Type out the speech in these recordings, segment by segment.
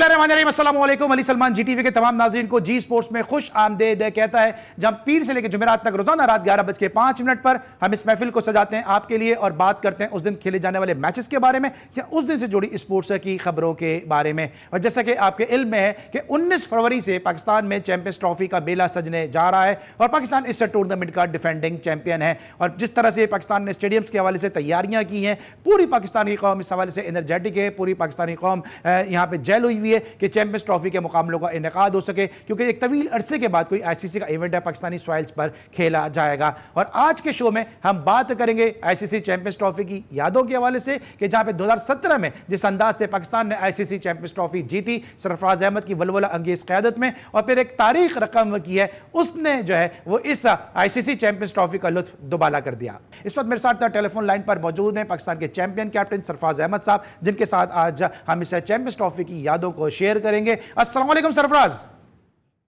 बिस्मिल्लाहिर्रहमानिर्रहीम, अस्सलाम वालेकुम। अली सलमान जीटीवी के तमाम नाज़रीन को जी स्पोर्ट्स में खुश आमदेद कहता है, जब पीर से लेकर जुमेरात तक रोजाना रात 11:05 पर हम इस महफिल को सजाते हैं आपके लिए और बात करते हैं उस दिन खेले जाने वाले मैचेस के बारे में या उस दिन से जुड़ी स्पोर्ट्स की खबरों के बारे में। और जैसा कि आपके इल्म में है कि 19 फरवरी से पाकिस्तान में चैंपियंस ट्रॉफी का मेला सजने जा रहा है और पाकिस्तान इस टूर्नामेंट का डिफेंडिंग चैंपियन है। और जिस तरह से पाकिस्तान ने स्टेडियम्स के हवाले से तैयारियां की हैं, पूरी पाकिस्तानी कौम इस हवाले से एनर्जेटिक है, पूरी पाकिस्तानी कौम यहाँ पे जेल हुई हुई है कि चैंपियंस ट्रॉफी के मुकाबलों का इनेकाद हो सके, क्योंकि एक तवील अरसे के बाद कोई आईसीसी का इवेंट है पाकिस्तानी सॉइल्स पर खेला जाएगा। और आज के शो में हम बात करेंगे आईसीसी चैंपियंस ट्रॉफी की यादों के हवाले से कि जहां पे 2017 में जिस अंदाज से पाकिस्तान ने आईसीसी चैंपियंस ट्रॉफी जीती सरफराज अहमद की वलवला अंगेज क़यादत में, और फिर एक तारीख रकम की है, उसने जो है वो इस आईसीसी चैंपियंस ट्रॉफी का लुत्फ दुबाला कर दिया। इस वक्त मेरे साथ टेलीफोन लाइन पर मौजूद हैं पाकिस्तान के चैंपियन कैप्टन सरफराज अहमद साहब, जिनके साथ आज हम इस चैंपियंस ट्रॉफी की यादों को शेयर करेंगे। अस्सलाम वालेकुम सरफराज।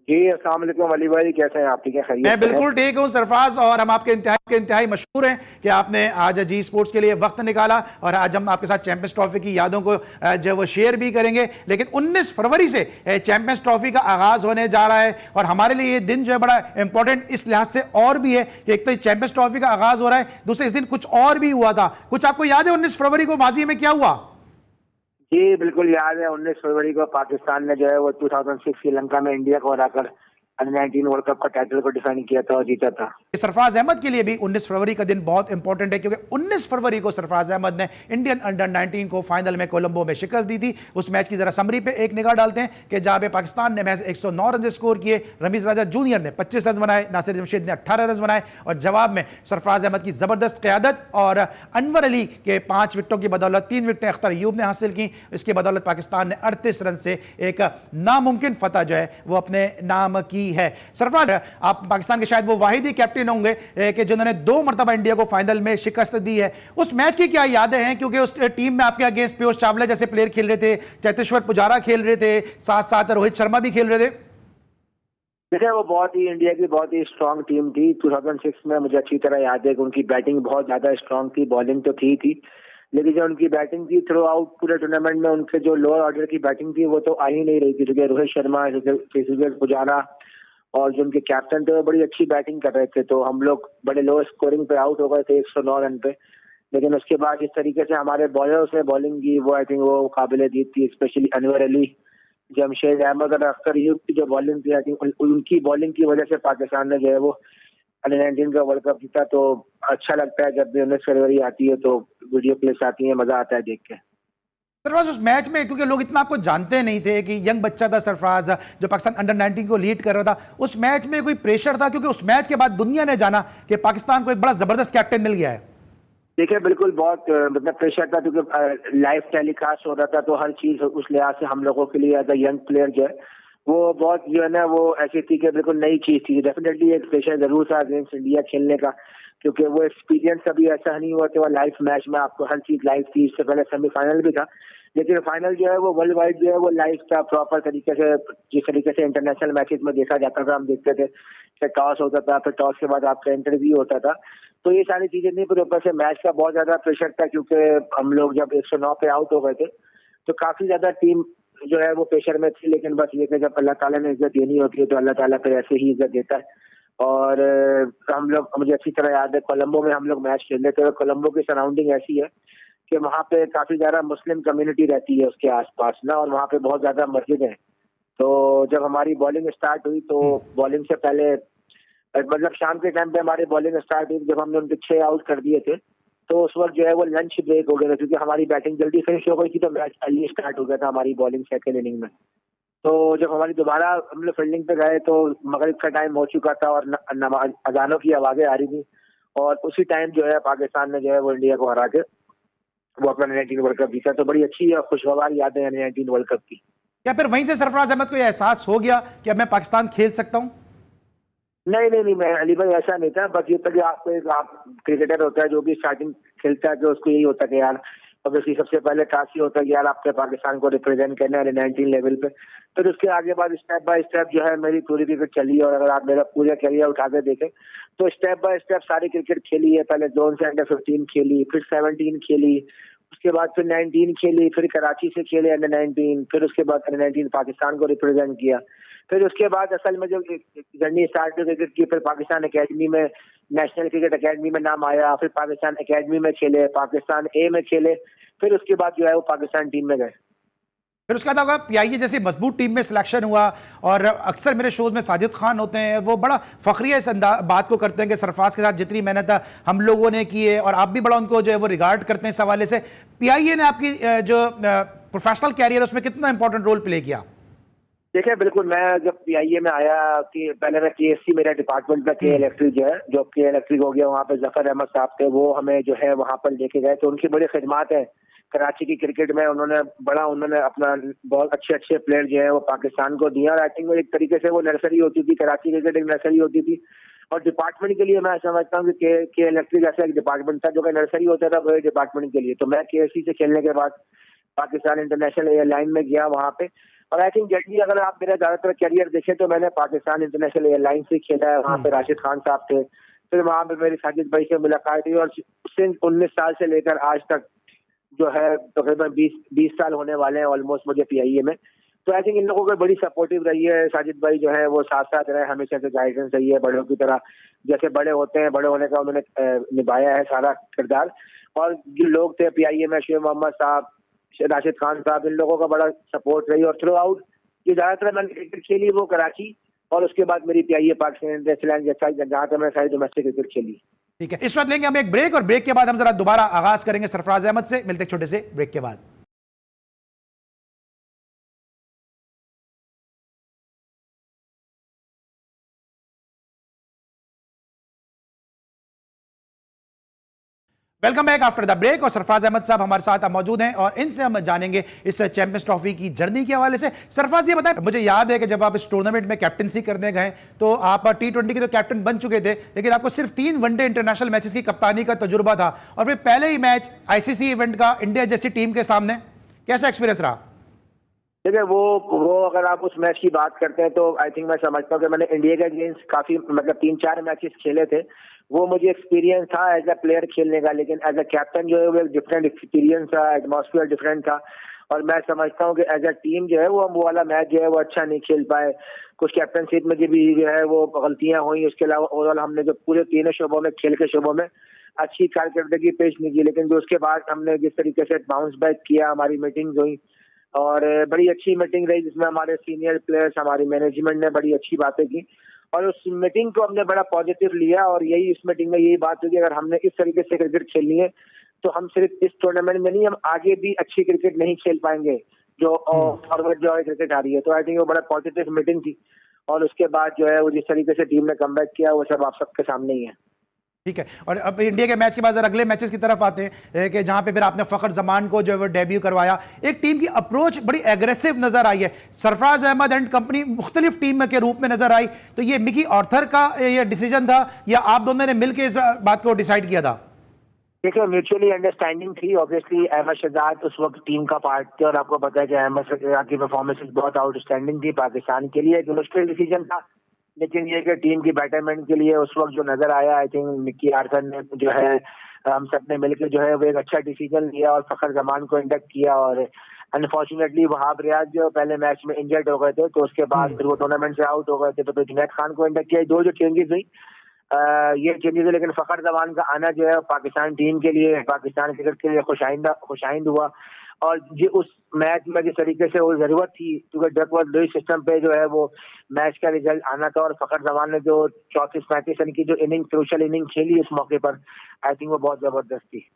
जी अस्सलाम वालेकुम अली भाई, कैसे हैं आप? ठीक है, खैरियत? मैं बिल्कुल ठीक हूं सरफराज, और हम आपके इंतहाई मशहूर हैं कि आपने आज जी स्पोर्ट्स के लिए वक्त निकाला और आज हम आपके साथ चैंपियंस ट्रॉफी की यादों को जो वो शेयर भी करेंगे। लेकिन 19 फरवरी से चैंपियंस ट्रॉफी का आगाज होने जा रहा है और हमारे लिए ये दिन जो है बड़ा इंपॉर्टेंट इस लिहाज से और भी है कि एक तो चैंपियंस ट्रॉफी का आगाज हो रहा है, दूसरे इस दिन कुछ और भी हुआ था। कुछ आपको याद है 19 फरवरी को माजी में क्या हुआ? जी बिल्कुल याद है। 19 फरवरी को पाकिस्तान ने जो है वो 2006 श्रीलंका में इंडिया को हराकर अंडर-19 वर्ल्ड कप का टाइटल को डिफेंड किया था और जीता था। सरफराज अहमद के लिए भी 19 फरवरी का दिन बहुत इंपॉर्टेंट है, क्योंकि 19 फरवरी को सरफराज अहमद ने इंडियन अंडर-19 को फाइनल में कोलंबो में शिकस्त दी थी। उस मैच की जरा समरी पे एक निगाह डालते हैं कि जहां पे पाकिस्तान ने महज 109 रन स्कोर किए, रमीज राजा जूनियर ने 25 रन बनाए, नासिर जमशेद ने 18 रन बनाए और जवाब में सरफराज अहमद की जबरदस्त क़यादत और अनवर अली के 5 विकेटों की बदौलत 3 विकेटें अख्तर अयूब ने हासिल की। इसकी बदौलत पाकिस्तान ने 38 रन से एक नामुमकिन फतह जो है वो अपने नाम की है। सरफराज, आप पाकिस्तान के शायद वो वाहिद ही कैप्टन होंगे कि जिन्होंने 2 मरतबा इंडिया को फाइनल में शिकस्त दी है। उस मैच की क्या यादें हैं, क्योंकि उस टीम में आपके अगेंस्ट पीयूष चावला जैसे प्लेयर खेल रहे थे, चेतेश्वर पुजारा खेल रहे थे, साथ साथ रोहित शर्मा भी खेल रहे थे। देखिए वो बहुत ही इंडिया की बहुत ही स्ट्रांग टीम थी 2006 में। मुझे अच्छी तरह याद है कि उनकी बैटिंग बहुत ज्यादा स्ट्रांग थी, बॉलिंग तो थी, लेकिन जो उनकी बैटिंग थी थ्रू आउट पूरे टूर्नामेंट में उनके जो लोअर ऑर्डर की बैटिंग थी वो तो आ ही नहीं रही थी, क्योंकि रोहित शर्मा, चेतेश्वर पुजारा और जो उनके कैप्टन थे वो बड़ी अच्छी बैटिंग कर रहे थे। तो हम लोग बड़े लो स्कोरिंग पे आउट हो गए थे 109 रन पे। लेकिन उसके बाद जिस तरीके से हमारे बॉलर्स ने बॉलिंग की वो आई थिंक वो काबिल जीत थी। स्पेशली अनवर अली, जमशेद अहमद और अख्तर अयूब की जो बॉलिंग थी, आई थिंक उनकी बॉलिंग की वजह से पाकिस्तान ने जो है वो अंडर-19 का वर्ल्ड कप जीता। तो अच्छा लगता है जब भी 19 फरवरी आती है तो वीडियो क्लिप्स आती है, मजा आता है देख के। सरफराज, उस मैच में क्योंकि लोग इतना आपको जानते नहीं थे कि यंग बच्चा था सरफराज जो पाकिस्तान अंडर-19 को लीड कर रहा था, उस मैच में कोई प्रेशर था? क्योंकि उस मैच के बाद दुनिया ने जाना कि पाकिस्तान को एक बड़ा जबरदस्त कैप्टन मिल गया है। देखिए बिल्कुल बहुत मतलब प्रेशर था, क्योंकि लाइव टेलीकास्ट हो रहा था तो हर चीज उस लिहाज से हम लोगों के लिए एज अ यंग प्लेयर जो है वो बहुत जो है ना वो ऐसी थी कि बिल्कुल नई चीज थी। डेफिनेटली एक प्रेशर जरूर था अगेंस्ट इंडिया खेलने का, क्योंकि वो एक्सपीरियंस कभी ऐसा नहीं हुआ कि वो लाइव मैच में आपको हर चीज लाइव थी। इससे पहले सेमीफाइनल भी था, लेकिन फाइनल जो है वो वर्ल्ड वाइड जो है वो लाइव था प्रॉपर तरीके से, जिस तरीके से इंटरनेशनल मैचेस में देखा जाता था। हम देखते थे कि टॉस होता था, फिर टॉस के बाद आपका इंटरव्यू होता था। तो ये सारी चीजें नहीं, फिर ऊपर से मैच का बहुत ज्यादा प्रेशर था, क्योंकि हम लोग जब 109 पे आउट हो गए थे तो काफी ज्यादा टीम जो है वो प्रेशर में थी। लेकिन बस ये कि जब अल्लाह ताला ने इज्जत देनी होती है तो अल्लाह ताला फिर ऐसे ही इज्जत देता है। और हम लोग, मुझे अच्छी तरह याद है कोलंबो में हम लोग मैच खेल रहे थे और कोलंबो की सराउंडिंग ऐसी है कि वहाँ पे काफी ज्यादा मुस्लिम कम्युनिटी रहती है उसके आसपास ना, और वहाँ पे बहुत ज्यादा मस्जिद है। तो जब हमारी बॉलिंग स्टार्ट हुई तो बॉलिंग से पहले मतलब शाम के टाइम पे हमारी बॉलिंग स्टार्ट हुई, जब हमने उनके 6 आउट कर दिए थे तो उस वक्त जो है वो लंच ब्रेक हो गया था, क्योंकि हमारी बैटिंग जल्दी फिनिश हो गई थी तो मैच अर्ली स्टार्ट हो गया था हमारी बॉलिंग सेकेंड इनिंग में। तो जब हमारी दोबारा हम लोग फील्डिंग पे गए तो मगरिब का टाइम हो चुका था और नमाज अजानों की आवाजें आ रही थी, और उसी टाइम जो है पाकिस्तान ने जो है वो इंडिया को हरा के वो अपना अंडर-19 वर्ल्ड कप जीता। तो बड़ी अच्छी और खुशगवार यादें हैं अंडर-19 वर्ल्ड कप की। या फिर वहीं से सरफराज अहमद को यह एहसास हो गया कि अब मैं पाकिस्तान खेल सकता हूं? नहीं, मैं अली भाई ऐसा नहीं था। बस ये था कि आपको एक आप क्रिकेटर होता है जो भी स्टार्टिंग खेलता है कि उसको यही होता है कि यार ऑब्वियसली सबसे पहले टास्क ये होता है कि यार आपके पाकिस्तान को रिप्रेजेंट करना है अंडर-19 लेवल पे। फिर उसके आगे बाद स्टेप बाय स्टेप जो है मेरी पूरी क्रिकेट चली है, और अगर आप मेरा पूरा करियर उठा के देखें तो स्टेप बाय स्टेप सारी क्रिकेट खेली है। पहले जोन से अंडर-15 खेली, फिर 17 खेली, उसके बाद फिर 19 खेली, फिर कराची से खेले अंडर 19, फिर उसके बाद अंडर 19 पाकिस्तान को रिप्रेजेंट किया। फिर उसके बाद असल में जो जर्नी स्टार्ट हुई क्रिकेट की, फिर पाकिस्तान एकेडमी में, नेशनल क्रिकेट एकेडमी में नाम आया, फिर पाकिस्तान एकेडमी में खेले, पाकिस्तान ए में खेले, फिर उसके बाद जो है वो पाकिस्तान टीम में गए। फिर उसके बाद पीआईए जैसी मजबूत टीम में सिलेक्शन हुआ। और अक्सर मेरे शोज में साजिद खान होते हैं, वो बड़ा फखरिया इस बात को करते हैं कि सरफराज के साथ जितनी मेहनत हम लोगों ने की है, और आप भी बड़ा उनको जो है वो रिगार्ड करते हैं इस हवाले से। पीआईए ने आपकी जो प्रोफेशनल कैरियर उसमें कितना इंपॉर्टेंट रोल प्ले किया? देखिए बिल्कुल, मैं जब पीआईए में आया कि पहले मैं केएससी, मेरा डिपार्टमेंट का के इलेक्ट्रिक जो है, जो के इलेक्ट्रिक हो गया, वहाँ पे जफर अहमद साहब थे, वो हमें जो है वहाँ पर लेके गए। तो उनकी बड़ी खिदमत है कराची की क्रिकेट में। उन्होंने अपना बहुत अच्छे अच्छे प्लेयर जो है वो पाकिस्तान को दिया। और आई थिंक एक तरीके से वो नर्सरी होती थी, कराची क्रिकेट एक नर्सरी होती थी। और डिपार्टमेंट के लिए मैं समझता हूँ कि के इलेक्ट्रिक ऐसा एक डिपार्टमेंट था जो कि नर्सरी होता था वो डिपार्टमेंट के लिए। तो मैं केएससी से खेलने के बाद पाकिस्तान इंटरनेशनल एयरलाइन में गया वहाँ पे। और आई थिंक जनरली अगर आप मेरा ज्यादातर करियर देखें तो मैंने पाकिस्तान इंटरनेशनल एयरलाइन से खेला है। वहाँ पे राशिद खान साहब थे, फिर वहाँ पे मेरी साजिद भाई से मुलाकात हुई। और सिंस 19 साल से लेकर आज तक जो है तकरीबन 20 साल होने वाले हैं ऑलमोस्ट मुझे पीआईए में। तो आई थिंक इन लोगों को बड़ी सपोर्टिव रही है। साजिद भाई जो है वो साथ साथ रहे, हमेशा से गाइडेंस रही है बड़ों की तरह। जैसे बड़े होते हैं, बड़े होने का उन्होंने निभाया है सारा किरदार। और जो लोग थे पीआईए में, शेख मोहम्मद साहब, राशिद खान साहब, इन लोगों का बड़ा सपोर्ट रही। और थ्रू आउट जो ज्यादातर मैंने क्रिकेट खेली वो कराची, और उसके बाद मेरी पीआईए पाकिस्तान जहाँ तक मैंने सारी डोमेस्टिक क्रिकेट खेली। ठीक है, इस वक्त लेंगे हम एक ब्रेक, और ब्रेक के बाद हम जरा दोबारा आगाज करेंगे सरफराज अहमद से। मिलते एक छोटे से ब्रेक के बाद। Welcome back after the break. और सरफराज अहमद साहब हमारे साथ मौजूद हैं, और इनसे हम जानेंगे इस चैंपियंस ट्रॉफी की जर्नी के हवाले से। सरफराज ये बताएं, मुझे याद है कि जब आप इस टूर्नामेंट में कैप्टनसी करने गए तो आप T20 के तो कैप्टन बन चुके थे, लेकिन आपको सिर्फ 3 वनडे इंटरनेशनल मैचेस की कप्तानी का तजुर्बा था, और फिर पहले ही मैच आईसीसी इवेंट का इंडिया जैसी टीम के सामने, कैसा एक्सपीरियंस रहा? देखिए वो अगर आप उस मैच की बात करते हैं तो आई थिंक मैं समझता हूँ कि मैंने इंडिया के अगेंस्ट काफी मतलब 3-4 मैचेस खेले थे। वो मुझे एक्सपीरियंस था एज अ प्लेयर खेलने का, लेकिन एज अ कैप्टन जो है वो एक डिफरेंट एक्सपीरियंस था, एटमॉस्फेयर डिफरेंट था। और मैं समझता हूँ कि एज अ टीम जो है वो हम वो वाला मैच जो है वो अच्छा नहीं खेल पाए। कुछ कैप्टनशिप में भी जो है वो गलतियां हुई। उसके अलावा ओवरऑल हमने जो पूरे तीनों शोबों में, खेल के शोबों में अच्छी कारकर्दगी पेश नहीं की। लेकिन जो उसके बाद हमने जिस तरीके से बाउंस बैक किया, हमारी मीटिंग्स हुई, और बड़ी अच्छी मीटिंग रही जिसमें हमारे सीनियर प्लेयर्स, हमारी मैनेजमेंट ने बड़ी अच्छी बातें की। और उस मीटिंग को हमने बड़ा पॉजिटिव लिया। और यही इस मीटिंग में यही बात हुई कि अगर हमने इस तरीके से क्रिकेट खेलनी है तो हम सिर्फ इस टूर्नामेंट में नहीं, हम आगे भी अच्छी क्रिकेट नहीं खेल पाएंगे जो फॉरवर्ड जो है क्रिकेट आ रही है। तो आई थिंक वो बड़ा पॉजिटिव मीटिंग थी। और उसके बाद जो है वो जिस तरीके से टीम ने कमबैक किया वो सब आप सबके सामने ही है। ठीक है, और अब इंडिया के मैच के बाद अगले मैचेस की तरफ आते हैं कि जहां पे फिर आपने फखर जमान को जो है वो डेब्यू करवाया। एक टीम की अप्रोच बड़ी एग्रेसिव नजर आई है, सरफराज अहमद एंड कंपनी मुख्तलिफ टीम के रूप में नजर आई। तो ये मिकी ऑर्थर का ये डिसीजन था या आप दोनों ने मिलकर इस बात को डिसाइड किया था? देखिए म्यूचुअली अंडरस्टैंडिंग थी। ऑब्वियसली अहमद शहजाद उस वक्त टीम का पार्ट थे, और आपको पता है कि अहमद शहजाद की परफॉर्मेंस बहुत आउटस्टैंडिंग थी पाकिस्तान के लिए। एक मुश्किल डिसीजन था, लेकिन ये कि टीम की बैटरमेंट के लिए उस वक्त जो नजर आया, आई थिंक मिकी आर्थर ने जो है हम सब ने मिलकर जो है वो एक अच्छा डिसीजन लिया और फखर जमान को इंडक्ट किया। और अनफॉर्चुनेटली वहाब रियाज जो पहले मैच में इंजर्ड हो गए थे, तो उसके बाद फिर वो टूर्नामेंट से आउट हो गए थे, तो फिर जुनैद खान को इंडक्ट किया। दो जो चेंजेस हुई ये चेंजेस है, लेकिन फखर जमान का आना जो है पाकिस्तान टीम के लिए, पाकिस्तान क्रिकेट के लिए खुशाइंद हुआ। और ये उस मैच में जिस तरीके से वो जरूरत थी, क्योंकि डकवर्थ लुईस सिस्टम पे जो है वो मैच का रिजल्ट आना था, और फखर जमान ने जो 34-35 रन की जो इनिंग, क्रूशियल इनिंग खेली उस मौके पर, आई थिंक वो बहुत जबरदस्त थी।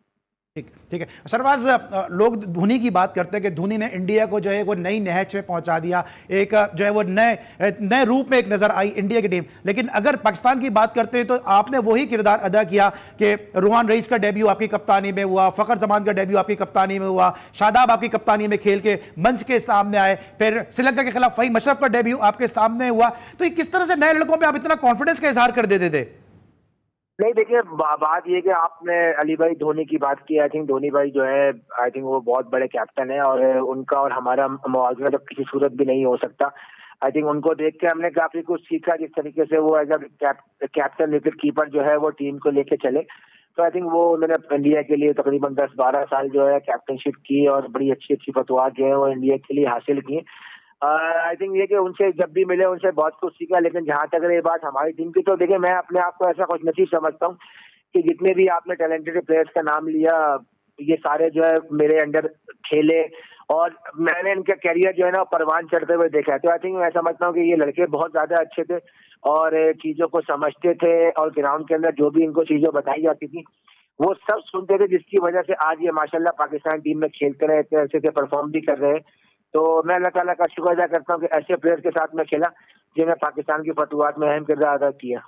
ठीक है सरफराज, लोग धोनी की बात करते हैं कि धोनी ने इंडिया को जो है वो नई नहज पे पहुंचा दिया, एक जो है वो नए रूप में एक नजर आई इंडिया की टीम। लेकिन अगर पाकिस्तान की बात करते हैं तो आपने वही किरदार अदा किया कि रुहान रईस का डेब्यू आपकी कप्तानी में हुआ, फखर जमान का डेब्यू आपकी कप्तानी में हुआ, शादाब आपकी कप्तानी में खेल के मंच के सामने आए, फिर श्रीलंका के खिलाफ फहीम अशरफ का डेब्यू आपके सामने हुआ। तो किस तरह से नए लड़कों पर आप इतना कॉन्फिडेंस का इजहार कर देते थे? नहीं देखिए, बात ये कि आपने अली भाई धोनी की बात की। आई थिंक धोनी भाई जो है, आई थिंक वो बहुत बड़े कैप्टन है, और उनका और हमारा मुआवजा तो किसी सूरत भी नहीं हो सकता। आई थिंक उनको देख के हमने काफी कुछ सीखा, जिस तरीके से वो as a captain wicketkeeper जो है वो टीम को लेके चले। तो आई थिंक वो उन्होंने इंडिया के लिए तकरीबन 10-12 साल जो है कैप्टनशिप की और बड़ी अच्छी अच्छी फतवाहत जो है वो इंडिया के लिए हासिल की। आई थिंक ये कि उनसे जब भी मिले उनसे बहुत कुछ सीखा। लेकिन जहां तक रही बात हमारी टीम की, तो देखिए मैं अपने आप को ऐसा खुशनसीब समझता हूँ कि जितने भी आपने टैलेंटेड प्लेयर्स का नाम लिया, ये सारे जो है मेरे अंडर खेले और मैंने इनका कैरियर जो है ना परवान चढ़ते हुए देखा है। तो आई थिंक मैं समझता हूँ कि ये लड़के बहुत ज्यादा अच्छे थे और चीजों को समझते थे और ग्राउंड के अंदर जो भी इनको चीजें बताई जाती थी वो सब सुनते थे, जिसकी वजह से आज ये माशाल्लाह पाकिस्तान टीम में खेलते रहे, इतने अच्छे से परफॉर्म भी कर रहे हैं। तो मैं अल्लाह ताला का शुक्र अदा करता हूँ कि ऐसे प्लेयर्स के साथ मैं खेला जिन्हें पाकिस्तान की फतवाहत में अहम किरदार अदा किया।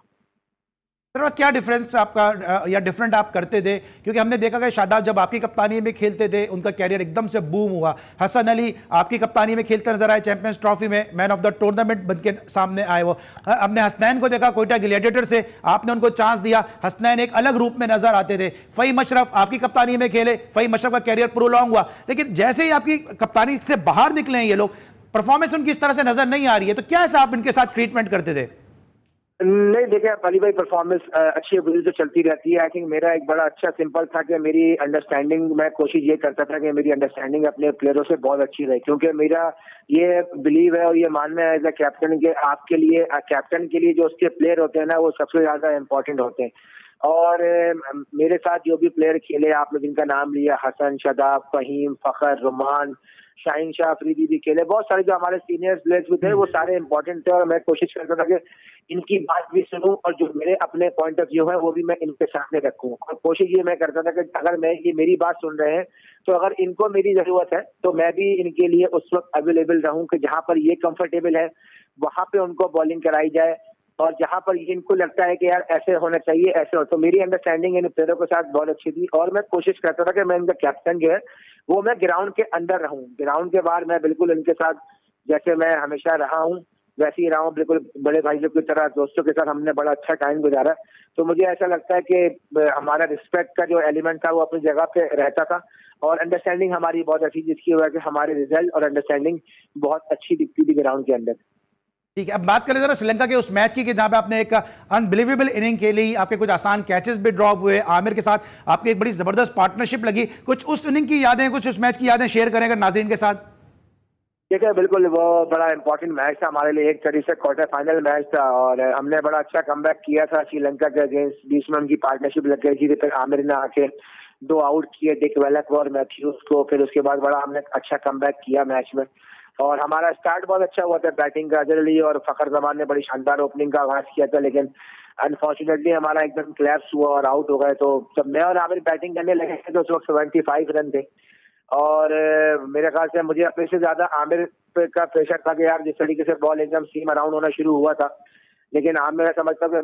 सर क्या डिफरेंस आपका या डिफरेंट आप करते थे, क्योंकि हमने देखा कि शादाब जब आपकी कप्तानी में खेलते थे उनका कैरियर एकदम से बूम हुआ। हसन अली आपकी कप्तानी में खेलते नजर आए, चैंपियंस ट्रॉफी में मैन ऑफ द टूर्नामेंट बन के सामने आए। वो हमने हसनैन को देखा कोयटा ग्लैडिएटर से, आपने उनको चांस दिया, हसनैन एक अलग रूप में नजर आते थे। फ़हीम अशरफ आपकी कप्तानी में खेले, फ़हीम अशरफ का कैरियर प्रोलॉन्ग हुआ, लेकिन जैसे ही आपकी कप्तानी से बाहर निकले हैं ये लोग, परफॉर्मेंस उनकी इस तरह से नजर नहीं आ रही है। तो क्या ऐसा आप इनके साथ ट्रीटमेंट करते थे? नहीं देखिए अली भाई, परफॉर्मेंस अच्छी बुरी तो चलती रहती है। आई थिंक मेरा एक बड़ा अच्छा सिंपल था कि मेरी अंडरस्टैंडिंग, मैं कोशिश ये करता था कि मेरी अंडरस्टैंडिंग अपने प्लेयरों से बहुत अच्छी रहे, क्योंकि मेरा ये बिलीव है और ये मानना है एज ए कैप्टन के आपके लिए, कैप्टन के लिए जो उसके प्लेयर होते हैं ना वो सबसे ज्यादा इंपॉर्टेंट होते हैं। और मेरे साथ जो भी प्लेयर खेले आपने जिनका नाम लिया, हसन, शादाब, फहीम, फखर, रुमान, शाहीन शाह अफरीदी भी खेले, बहुत सारे जो हमारे सीनियर प्लेयर्स भी थे वो सारे इंपॉर्टेंट थे और मैं कोशिश करता था कि इनकी बात भी सुनूं और जो मेरे अपने पॉइंट ऑफ व्यू है वो भी मैं इनके सामने रखूं। और कोशिश ये मैं करता था कि अगर मैं ये मेरी बात सुन रहे हैं तो अगर इनको मेरी जरूरत है तो मैं भी इनके लिए उस वक्त अवेलेबल रहूं कि जहां पर ये कंफर्टेबल है वहां पे उनको बॉलिंग कराई जाए, और जहां पर इनको लगता है कि यार ऐसे होना चाहिए ऐसे हो। तो मेरी अंडरस्टैंडिंग इन प्लेयरों के साथ बहुत अच्छी थी और मैं कोशिश करता था कि मैं इनका कैप्टन जो है वो मैं ग्राउंड के अंदर रहूं, ग्राउंड के बाहर मैं बिल्कुल इनके साथ जैसे मैं हमेशा रहा हूं वैसे ही रहा हूं, बिल्कुल बड़े भाइयों की तरह दोस्तों के साथ हमने बड़ा अच्छा टाइम गुजारा। तो मुझे ऐसा लगता है कि हमारा रिस्पेक्ट का जो एलिमेंट था वो अपनी जगह पे रहता था और अंडरस्टैंडिंग हमारी बहुत अच्छी, जिसकी वजह से हमारे रिजल्ट और अंडरस्टैंडिंग बहुत अच्छी दिखती थी ग्राउंड के अंदर। ठीक है, अब बात करें जरा श्रीलंका के उस मैच की कि जहां पे आपने एक अनबिलीवेबल इनिंग खेली, आपके कुछ आसान कैचेस भी ड्रॉप हुए, आमिर के साथ आपकी एक बड़ी जबरदस्त पार्टनरशिप लगी। कुछ उस इनिंग की यादें, कुछ उस मैच की यादें शेयर करेंगे नाज़रीन के साथ? ठीक है, बिल्कुल वो बड़ा इंपॉर्टेंट मैच था हमारे लिए, एक तरीके से क्वार्टर फाइनल मैच था और हमने बड़ा अच्छा कमबैक किया था श्रीलंका के अगेंस्ट। बीच में उनकी पार्टनरशिप लग गई थी, फिर आमिर ने आके 2 आउट किए, डिक वेलक और मैथ्यूज को, फिर उसके बाद बड़ा हमने अच्छा कमबैक किया मैच में और हमारा स्टार्ट बहुत अच्छा हुआ था बैटिंग का। अजहर अली और फखर जमान ने बड़ी शानदार ओपनिंग का आगाज किया था, लेकिन अनफॉर्चुनेटली हमारा एकदम क्लैप्स हुआ और आउट हो गए। तो जब मैं और आमिर बैटिंग करने लगे थे तो उस वक्त 75 रन थे और मेरे ख्याल से मुझे अपने से ज्यादा आमिर का प्रेशर था कि यार जिस तरीके से बॉल एकदम सीम अराउंड होना शुरू हुआ था, लेकिन आमिर मैं समझता हूँ कि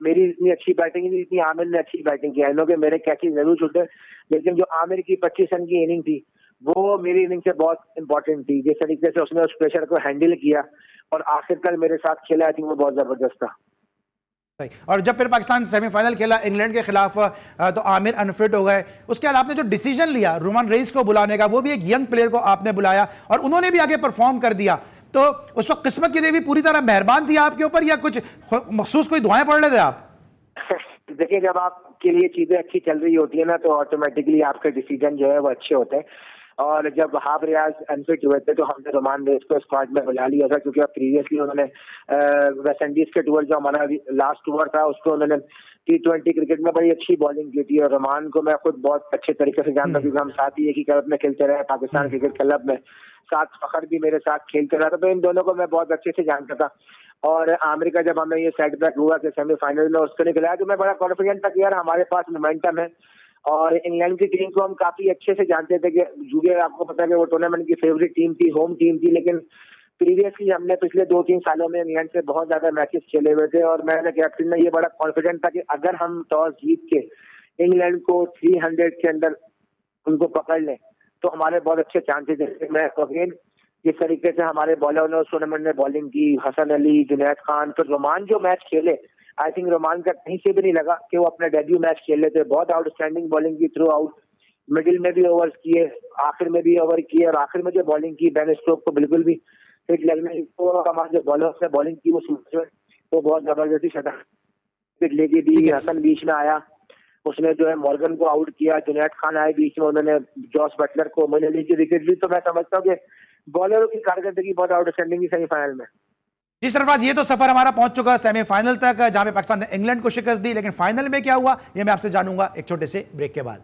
मेरी इतनी अच्छी बैटिंग नहीं, इतनी आमिर ने अच्छी बैटिंग की। इन कि मेरे कैचेज जरूर छूटे, लेकिन जो आमिर की 25 रन की इनिंग थी वो मेरी इनिंग से बहुत इंपॉर्टेंट थी। जिस तरीके से उसने उस प्रेशर को हैंडल किया और आखिरकार मेरे साथ खेला, आई थिंक वो बहुत जबरदस्त था। और जब फिर पाकिस्तान सेमीफाइनल खेला इंग्लैंड के खिलाफ तो आमिर अनफिट हो गए। उसके बाद आपने जो डिसीजन लिया रोमान रेस को बुलाने का, वो भी एक यंग प्लेयर को आपने बुलाया और उन्होंने भी आगे परफॉर्म कर दिया। तो उस वक्त किस्मत की देवी पूरी तरह मेहरबान थी आपके ऊपर या कुछ मखसूस कोई दुआएं पढ़ रहे थे आप? देखिए जब आपके लिए चीजें अच्छी चल रही होती है ना तो ऑटोमेटिकली आपके डिसीजन जो है वो अच्छे होते हैं। और जब हाफ रियाज अनफिट हुए थे तो हमने रोमान रेस को स्क्वाड में बुला लिया था, क्योंकि प्रीवियसली उन्होंने वेस्ट इंडीज के टूर जो हमारा लास्ट टूर था उसको उन्होंने T20 क्रिकेट में बड़ी अच्छी बॉलिंग की थी। और रोमान को मैं खुद बहुत अच्छे तरीके से जानता क्योंकि हम साथ ही एक ही क्लब में खेलते रहे, पाकिस्तान क्रिकेट क्लब में। साथ फखर भी मेरे साथ खेलते रहा था, तो इन दोनों को मैं बहुत अच्छे से जानता था। और आमिर का जब हमें ये सेटबैक हुआ कि सेमीफाइनल में उसको निकला तो मैं बड़ा कॉन्फिडेंट था कि यार हमारे पास मोमेंटम है। और इंग्लैंड की टीम को हम काफी अच्छे से जानते थे कि जूगे आपको पता है कि वो टूर्नामेंट की फेवरेट टीम थी, होम टीम थी, लेकिन प्रीवियसली हमने पिछले 2-3 सालों में इंग्लैंड से बहुत ज्यादा मैचेस खेले हुए थे और मैंने कैप्टन में ये बड़ा कॉन्फिडेंट था कि अगर हम टॉस जीत के इंग्लैंड को 300 के अंदर उनको पकड़ लें तो हमारे बहुत अच्छे चांसेस है। मैं अगेन जिस तरीके से हमारे बॉलर ने उस टूर्नामेंट में बॉलिंग की, हसन अली, जुनैद खान, फिर रोमान जो मैच खेले, आई थिंक रोमान का कहीं से भी नहीं लगा कि वो अपना डेब्यू मैच खेल लेते। बहुत आउटस्टैंडिंग बॉलिंग की थ्रू आउट, मिडिल में भी ओवर्स किए, आखिर में भी ओवर किए और आखिर में जो बॉलिंग की बेन स्टोक को बिल्कुल भी हिट लगने को हमारे जो बॉलर्स ने बॉलिंग की वो बहुत जबरदस्ती शतक लेके दी। हसन बीच में आया, उसने जो है मॉर्गन को आउट किया, जुनैद खान आए बीच में, उन्होंने जॉस बटलर को मोइन अली की विकेट ली। तो मैं समझता हूँ कि बॉलरों की कारकर्दगी बहुत आउटस्टैंडिंग की सेमीफाइनल में। जी सरफराज, ये तो सफर हमारा पहुंच चुका सेमीफाइनल तक, जहां पे पाकिस्तान ने इंग्लैंड को शिकस्त दी, लेकिन फाइनल में क्या हुआ ये मैं आपसे जानूंगा एक छोटे से ब्रेक के बाद।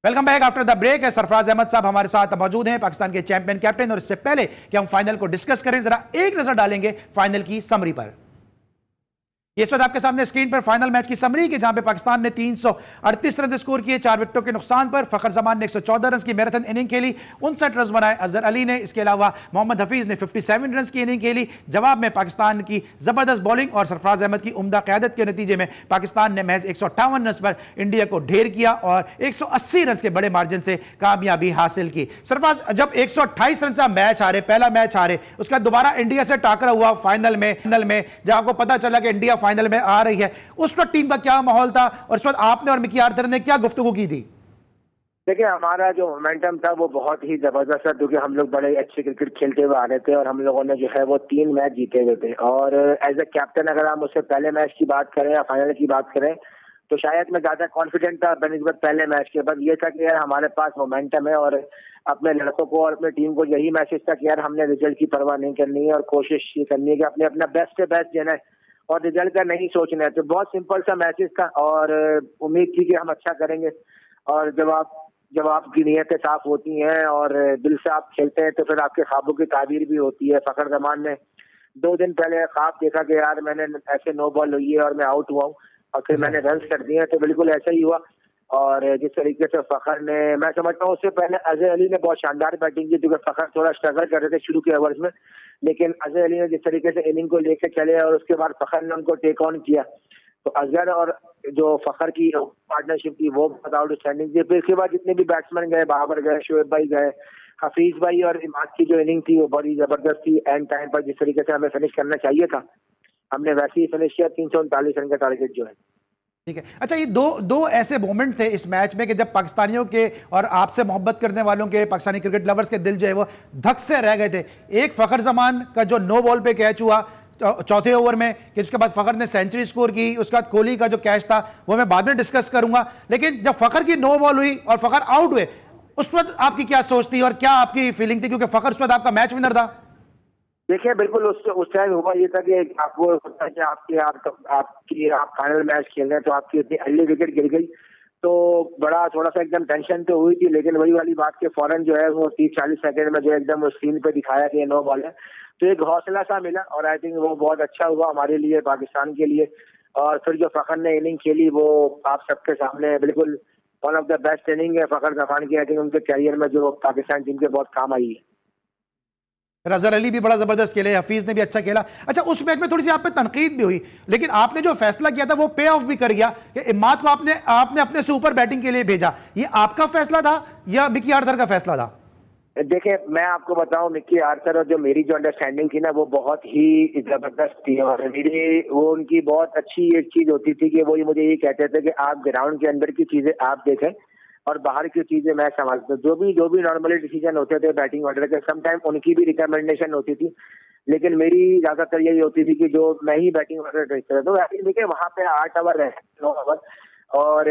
Welcome back after the break. Sarfaraz Ahmed साहब हमारे साथ मौजूद हैं, पाकिस्तान के चैंपियन कैप्टन। और इससे पहले कि हम फाइनल को डिस्कस करें, जरा एक नजर डालेंगे फाइनल की समरी पर। इस वक्त आपके सामने स्क्रीन पर फाइनल मैच की समरी के, जहां पे पाकिस्तान ने 338 रन स्कोर किए 4 विकेटों के नुकसान पर। फखर जमान ने 114 रन की मैराथन इनिंग खेली, 59 रन बनाए अजहर अली ने। इसके अलावा मोहम्मद हफीज ने 57 रन की इनिंग खेली। जवाब में पाकिस्तान की जबरदस्त बॉलिंग और सरफराज अहमद की उम्दा क़यादत के नतीजे में पाकिस्तान ने महज 158 रन पर इंडिया को ढेर किया और 180 रन के बड़े मार्जिन से कामयाबी हासिल की। सरफराज, जब 128 रन से मैच हारे, पहला मैच हारे, उसके बाद दोबारा इंडिया से टाकरा हुआ फाइनल में, जब आपको पता चला कि इंडिया फाइनल में आ रही है, उस वक्त टीम का क्या माहौल था और उस वक्त आपने और मिकी आर्थर ने क्या गुफ्तगू की थी? देखिए, हमारा जो मोमेंटम था वो बहुत ही जबरदस्त था, क्योंकि हम लोग बड़े अच्छे क्रिकेट खेलते हुए आ रहे थे और हम लोगों ने जो है वो 3 मैच जीते हुए थे। और एज ए कैप्टन अगर हम उससे पहले मैच की बात करें या फाइनल की बात करें तो शायद मैं ज्यादा कॉन्फिडेंट था बनिस्बत पहले मैच के। बस ये था कि यार हमारे पास मोमेंटम है और अपने लड़कों को और अपनी टीम को यही मैसेज था कि यार हमने रिजल्ट की परवाह नहीं करनी है और कोशिश ये करनी है कि अपने अपना बेस्ट से बेस्ट देना है और रिजल्ट का नहीं सोचना है। तो बहुत सिंपल सा मैसेज था और उम्मीद थी कि हम अच्छा करेंगे। और जब आपकी नीयतें साफ होती हैं और दिल से आप खेलते हैं तो फिर आपके ख्वाबों की ताबीर भी होती है। फखर जमान ने 2 दिन पहले ख्वाब देखा कि यार मैंने ऐसे नो बॉल हुई है और मैं आउट हुआ हूँ और फिर मैंने रन कर दिए, तो बिल्कुल ऐसा ही हुआ। और जिस तरीके से फखर ने, मैं समझता हूँ उससे पहले अजहर अली ने बहुत शानदार बैटिंग की, क्योंकि फखर थोड़ा स्ट्रगल कर रहे थे शुरू के ओवर्स में, लेकिन अजहर अली ने जिस तरीके से इनिंग को लेकर चले और उसके बाद फखर ने उनको टेक ऑन किया, तो अजहर और जो फखर की पार्टनरशिप थी वो बहुत आउटस्टैंडिंग थी। फिर इसके बाद जितने भी बैट्समैन गए, बाबर गए, शोएब भाई गए, हफीज भाई और इमाद की जो इनिंग थी वो बड़ी जबरदस्त थी। एंड टाइम पर जिस तरीके से हमें फिनिश करना चाहिए था हमने वैसे ही फिनिश किया, 339 रन का टारगेट जो है। ठीक है, अच्छा, ये दो ऐसे मोमेंट थे इस मैच में कि जब पाकिस्तानियों के और आपसे मोहब्बत करने वालों के, पाकिस्तानी क्रिकेट लवर्स के दिल जो है वो धक से रह गए थे। एक फखर जमान का जो नो बॉल पे कैच हुआ चौथे ओवर में, कि उसके बाद फखर ने सेंचुरी स्कोर की, उसके बाद कोहली का जो कैच था वो मैं बाद में डिस्कस करूंगा। लेकिन जब फखर की नो बॉल हुई और फखर आउट हुए, उस वक्त आपकी क्या सोच थी और क्या आपकी फीलिंग थी, क्योंकि फखर उस वक्त आपका मैच विनर था? देखिए, बिल्कुल उस टाइम हुआ ये था कि आपको होता है कि आप फाइनल मैच खेल रहे हैं तो आपकी इतनी अर्ली विकेट गिर गई, तो बड़ा थोड़ा सा एकदम टेंशन तो हुई थी। लेकिन वही वाली बात के फौरन जो है वो 30-40 सेकंड में जो एकदम स्क्रीन पे दिखाया कि नो बॉल है, तो एक हौसला सा मिला और आई थिंक वो बहुत अच्छा हुआ हमारे लिए, पाकिस्तान के लिए। और फिर जो फखर ने इनिंग खेली वो आप सबके सामने बिल्कुल one of the best inning है फखर जमान की। आई थिंक उनके कैरियर में जो पाकिस्तान टीम के बहुत काम आई है। अजहर अली भी बड़ा जबरदस्त खेले, हफीज ने भी अच्छा खेला। अच्छा, उस मैच में थोड़ी सी आप पे तनकीद भी हुई, लेकिन आपने जो फैसला किया था वो पे ऑफ भी कर गया कि इमाद को आपने अपने से ऊपर बैटिंग के लिए भेजा। ये आपका फैसला था या मिकी आर्थर का फैसला था? देखिए, मैं आपको बताऊं, मिकी आर्थर और जो मेरी जो अंडरस्टैंडिंग थी ना वो बहुत ही जबरदस्त थी। और मेरी वो उनकी बहुत अच्छी एक चीज होती थी कि वो मुझे ये कहते थे कि आप ग्राउंड के अंदर की चीजें आप देखें और बाहर की चीजें मैं संभालता हूं। जो भी नॉर्मली डिसीजन होते थे बैटिंग ऑर्डर के, समटाइम उनकी भी रिकमेंडेशन होती थी, लेकिन मेरी ज्यादातर यही होती थी कि जो मैं ही बैटिंग ऑर्डर देखता था। तो देखिए, वहां पे 8 ओवर रहे, 9 ओवर, और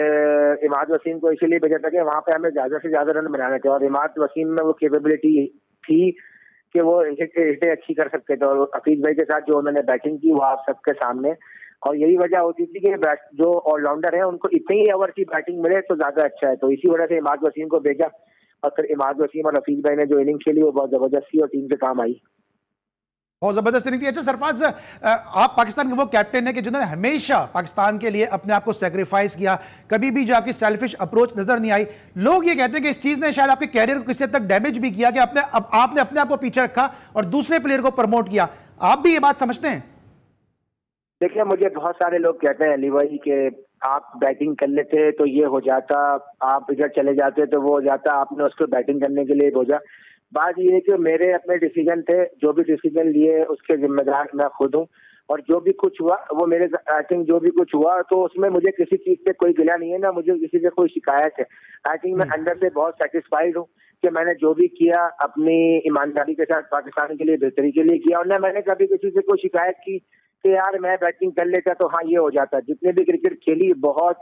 इमाद वसीम को इसीलिए भेजा था कि वहां पे हमें ज्यादा से ज्यादा रन बनाने थे। और इमाद वसीम में वो कैपेबिलिटी थी कि वो हिटें अच्छी कर सकते थे। और हफीज भाई के साथ जो उन्होंने बैटिंग की वो आप सबके सामने, और यही वजह होती थी कि जो ऑलराउंडर है उनको इतने ही ओवर की बैटिंग मिले तो ज्यादा अच्छा है। तो इसी वजह से इमाद वसीम को भेजा और फिर इमाद वसीम और हफीज भाई ने जो इनिंग खेली वो बहुत जबरदस्त थी और टीम के काम आई। बहुत जबरदस्त इनिंग थी। अच्छा सरफराज, आप पाकिस्तान के वो कैप्टन है कि जिन्होंने हमेशा पाकिस्तान के लिए अपने आप को सेक्रीफाइस किया, कभी भी जो आपकी सेल्फिश अप्रोच नजर नहीं आई। लोग ये कहते हैं कि इस चीज ने शायद आपके कैरियर को किसी हद तक डैमेज भी किया कि आपने अपने आप को पीछे रखा और दूसरे प्लेयर को प्रमोट किया। आप भी ये बात समझते हैं? देखिए, मुझे बहुत सारे लोग कहते हैं अली भाई कि आप बैटिंग कर लेते तो ये हो जाता, आप इधर चले जाते तो वो हो जाता, आपने उसको बैटिंग करने के लिए भेजा। बात ये है कि मेरे अपने डिसीजन थे, जो भी डिसीजन लिए उसके जिम्मेदार मैं खुद हूँ और जो भी कुछ हुआ वो मेरे आई थिंक जो भी कुछ हुआ तो उसमें मुझे किसी चीज से कोई गिला नहीं है, ना मुझे किसी से कोई शिकायत है। आई थिंक मैं अंदर से बहुत सेटिस्फाइड हूँ कि मैंने जो भी किया अपनी ईमानदारी के साथ पाकिस्तान के लिए बेहतरी के लिए किया, और ना मैंने कभी किसी से कोई शिकायत की कि यार मैं बैटिंग कर लेता तो हाँ ये हो जाता। जितने भी क्रिकेट खेली बहुत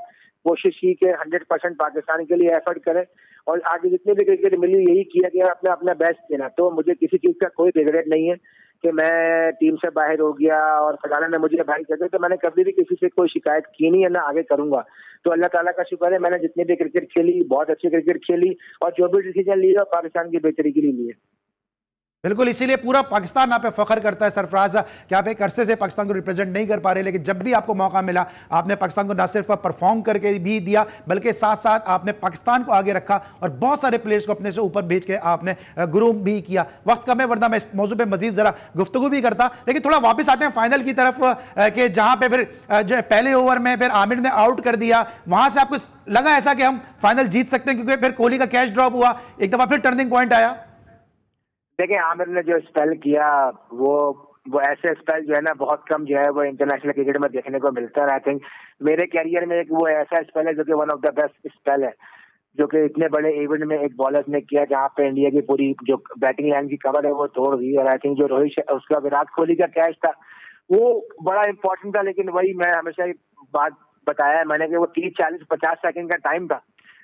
कोशिश की कि 100% पाकिस्तान के लिए एफर्ट करें, और आगे जितने भी क्रिकेट मिली यही किया कि अपने अपना बेस्ट देना। तो मुझे किसी चीज का कोई रिग्रेट नहीं है कि मैं टीम से बाहर हो गया और फलाना ने मुझे बाहर कर दिया। तो मैंने कभी भी किसी से कोई शिकायत की नहीं है, ना आगे करूंगा। तो अल्लाह ताला का शुक्र है मैंने जितनी भी क्रिकेट खेली बहुत अच्छी क्रिकेट खेली, और जो भी डिसीजन लिया पाकिस्तान की बेहतरी के लिए लिए। बिल्कुल, इसीलिए पूरा पाकिस्तान आप पे फख्र करता है सरफराज कि आप एक अरसे से पाकिस्तान को रिप्रेजेंट नहीं कर पा रहे, लेकिन जब भी आपको मौका मिला आपने पाकिस्तान को न सिर्फ परफॉर्म करके भी दिया बल्कि साथ साथ आपने पाकिस्तान को आगे रखा और बहुत सारे प्लेयर्स को अपने से ऊपर भेज के आपने ग्रूम भी किया। वक्त कम है वरना मैं इस मौजू पे मजीद जरा गुफ्तगू भी करता, लेकिन थोड़ा वापस आते हैं फाइनल की तरफ कि जहां पे फिर जो पहले ओवर में फिर आमिर ने आउट कर दिया, वहां से आपको लगा ऐसा कि हम फाइनल जीत सकते हैं? क्योंकि फिर कोहली का कैच ड्रॉप हुआ, एक दफा फिर टर्निंग पॉइंट आया। देखिए आमिर ने जो स्पेल किया वो ऐसे स्पेल जो है ना बहुत कम जो है वो इंटरनेशनल क्रिकेट में देखने को मिलता है। आई थिंक मेरे कैरियर में एक वो ऐसा स्पेल है जो कि one of the best spell है, जो कि इतने बड़े इवेंट में एक बॉलर ने किया जहां पे इंडिया की पूरी जो बैटिंग लाइन की कवर है वो तोड़ दी। और आई थिंक जो उसका विराट कोहली का कैच था वो बड़ा इंपॉर्टेंट था, लेकिन वही मैं हमेशा बात बताया है मैंने कि वो 30 40 50 सेकंड का टाइम था